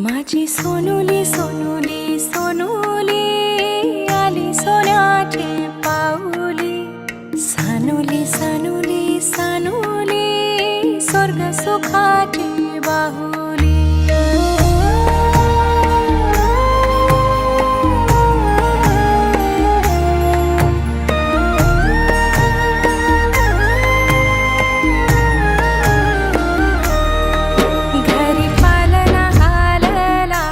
माझी सोनुली सोनुली सोनुली आली सोन्याचे पाऊली, सानुली सानुली सानुली स्वर्ग सुखाची बाहुली. घरी पालना हालला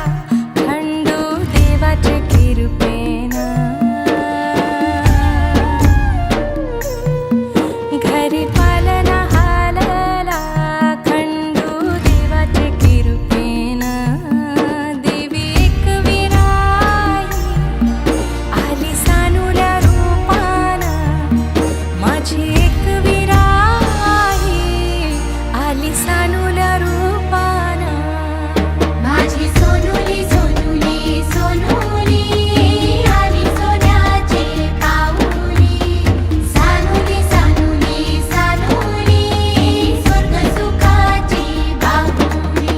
खंडू देवाचे कृपेना, घरी पालना हालला खंडू देवाचे कृपेना. देवी एक विराई आली सानुल्या रूपाना, माझी एक विराई आली सानुल्या रूपाना. माझी सोनुली सोनुली सोनुली आली सोन्याचे पाऊली, सानुली सानुली सानुली स्वर्ग सुखाची बाहुली.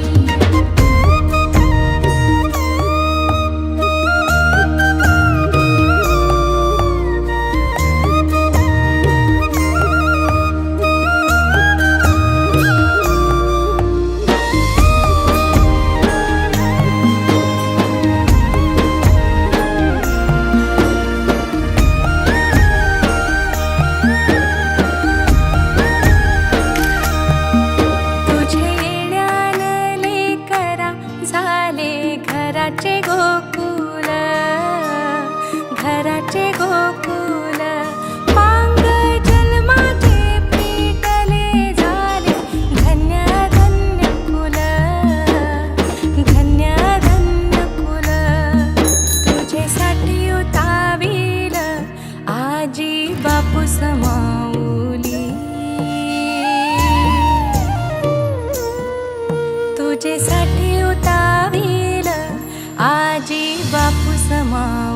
तुझे येण्यानं लेकरा झाले घराचे गोकुल, घराचे गोकुल. पांग जन्माचे पेटले झाले धन्य धन्य कुल, धन्य धन्य कुल. तुझेसाठी उताविल आजी बापू समाऊली, तुझेसाठी उताविल आजी बापू समाऊली.